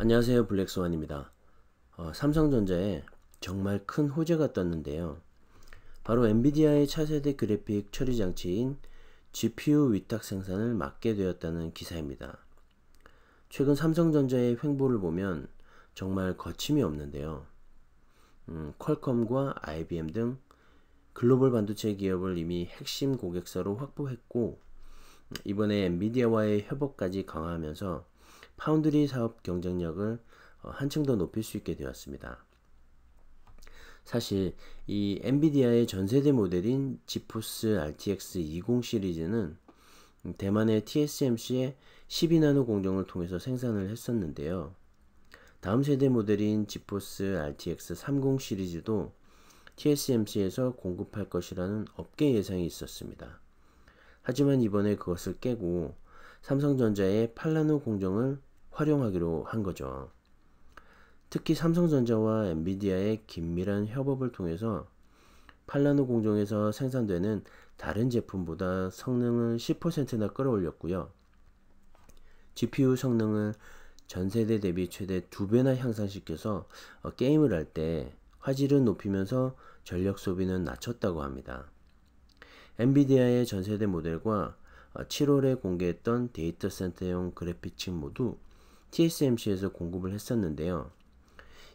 안녕하세요, 블랙스완입니다. 삼성전자에 정말 큰 호재가 떴는데요. 바로 엔비디아의 차세대 그래픽 처리 장치인 GPU 위탁 생산을 맡게 되었다는 기사입니다. 최근 삼성전자의 횡보를 보면 정말 거침이 없는데요. 퀄컴과 IBM 등 글로벌 반도체 기업을 이미 핵심 고객사로 확보했고, 이번에 엔비디아와의 협업까지 강화하면서 파운드리 사업 경쟁력을 한층 더 높일 수 있게 되었습니다. 사실 이 엔비디아의 전세대 모델인 지포스 RTX 20 시리즈는 대만의 TSMC의 12나노 공정을 통해서 생산을 했었는데요. 다음 세대 모델인 지포스 RTX 30 시리즈도 TSMC에서 공급할 것이라는 업계 예상이 있었습니다. 하지만 이번에 그것을 깨고 삼성전자의 8나노 공정을 활용하기로 한 거죠. 특히 삼성전자와 엔비디아의 긴밀한 협업을 통해서 8나노 공정에서 생산되는 다른 제품보다 성능을 10%나 끌어올렸고요. GPU 성능을 전세대 대비 최대 2배나 향상시켜서 게임을 할 때 화질은 높이면서 전력 소비는 낮췄다고 합니다. 엔비디아의 전세대 모델과 7월에 공개했던 데이터 센터용 그래픽칩 모두 TSMC에서 공급을 했었는데요.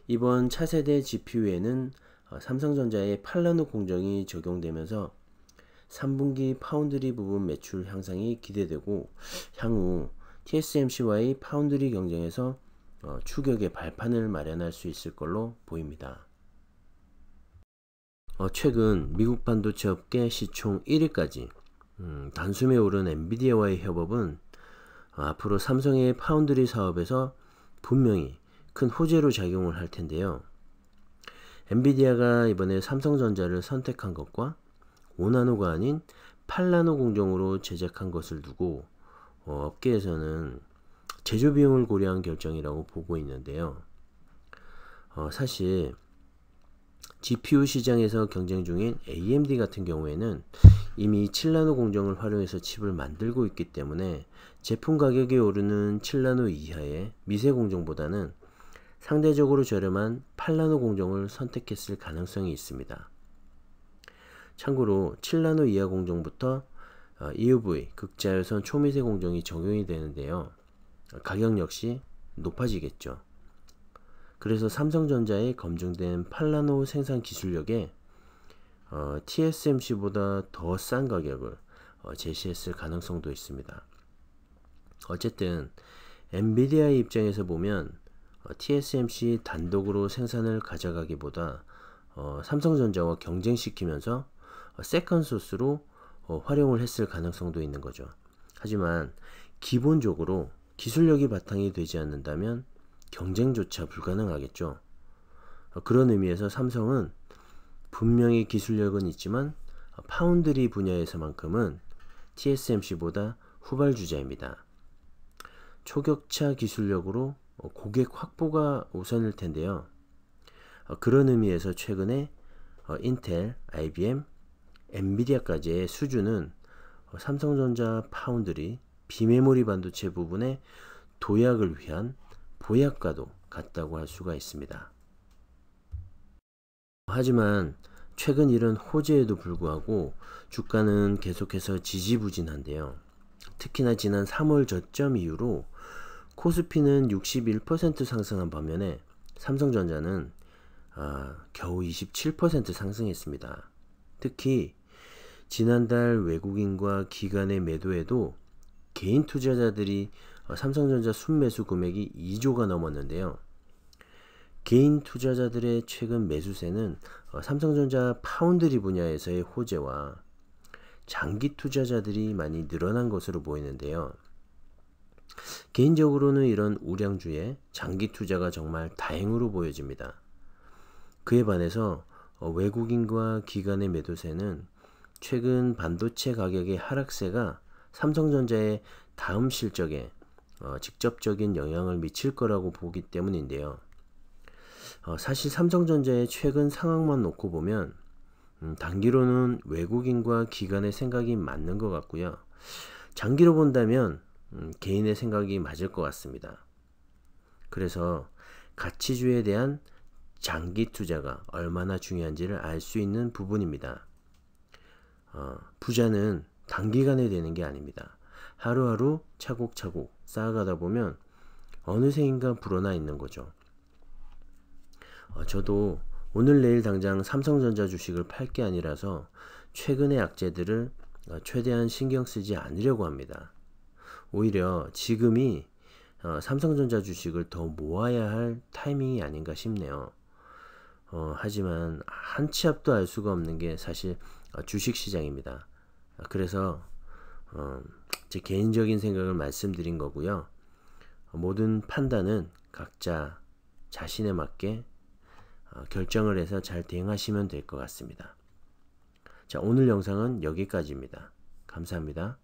이번 차세대 GPU에는 삼성전자의 8나노 공정이 적용되면서 3분기 파운드리 부분 매출 향상이 기대되고, 향후 TSMC와의 파운드리 경쟁에서 추격의 발판을 마련할 수 있을 걸로 보입니다. 최근 미국 반도체 업계 시총 1위까지 단숨에 오른 엔비디아와의 협업은 앞으로 삼성의 파운드리 사업에서 분명히 큰 호재로 작용을 할 텐데요. 엔비디아가 이번에 삼성전자를 선택한 것과 5나노가 아닌 8나노 공정으로 제작한 것을 두고 업계에서는 제조 비용을 고려한 결정이라고 보고 있는데요. 사실 GPU 시장에서 경쟁 중인 AMD 같은 경우에는 이미 7나노 공정을 활용해서 칩을 만들고 있기 때문에 제품 가격이 오르는 7나노 이하의 미세 공정보다는 상대적으로 저렴한 8나노 공정을 선택했을 가능성이 있습니다. 참고로 7나노 이하 공정부터 EUV 극자외선 초미세 공정이 적용이 되는데요. 가격 역시 높아지겠죠. 그래서 삼성전자의 검증된 8나노 생산 기술력에 TSMC보다 더 싼 가격을 제시했을 가능성도 있습니다. 어쨌든 엔비디아의 입장에서 보면 TSMC 단독으로 생산을 가져가기보다 삼성전자와 경쟁시키면서 세컨 소스로 활용을 했을 가능성도 있는 거죠. 하지만 기본적으로 기술력이 바탕이 되지 않는다면 경쟁조차 불가능하겠죠. 그런 의미에서 삼성은 분명히 기술력은 있지만 파운드리 분야에서만큼은 TSMC보다 후발주자입니다. 초격차 기술력으로 고객 확보가 우선일 텐데요. 그런 의미에서 최근에 인텔, IBM, 엔비디아까지의 수주는 삼성전자 파운드리, 비메모리 반도체 부분의 도약을 위한 보약과도 같다고 할 수가 있습니다. 하지만 최근 이런 호재에도 불구하고 주가는 계속해서 지지부진한데요. 특히나 지난 3월 저점 이후로 코스피는 61% 상승한 반면에 삼성전자는 겨우 27% 상승했습니다. 특히 지난달 외국인과 기관의 매도에도 개인 투자자들이 삼성전자 순매수 금액이 2조가 넘었는데요. 개인 투자자들의 최근 매수세는 삼성전자 파운드리 분야에서의 호재와 장기 투자자들이 많이 늘어난 것으로 보이는데요. 개인적으로는 이런 우량주의 장기 투자가 정말 다행으로 보여집니다. 그에 반해서 외국인과 기관의 매도세는 최근 반도체 가격의 하락세가 삼성전자의 다음 실적에 직접적인 영향을 미칠 거라고 보기 때문인데요. 사실 삼성전자의 최근 상황만 놓고 보면 단기로는 외국인과 기관의 생각이 맞는 것 같고요. 장기로 본다면 개인의 생각이 맞을 것 같습니다. 그래서 가치주에 대한 장기 투자가 얼마나 중요한지를 알 수 있는 부분입니다. 부자는 단기간에 되는 게 아닙니다. 하루하루 차곡차곡 쌓아가다 보면 어느새인가 불어나 있는 거죠. 저도 오늘 내일 당장 삼성전자 주식을 팔 게 아니라서 최근의 악재들을 최대한 신경 쓰지 않으려고 합니다. 오히려 지금이 삼성전자 주식을 더 모아야 할 타이밍이 아닌가 싶네요. 하지만 한 치 앞도 알 수가 없는 게 사실 주식시장입니다. 그래서 제 개인적인 생각을 말씀드린 거고요. 모든 판단은 각자 자신에 맞게 결정을 해서 잘 대응하시면 될 것 같습니다. 자, 오늘 영상은 여기까지입니다. 감사합니다.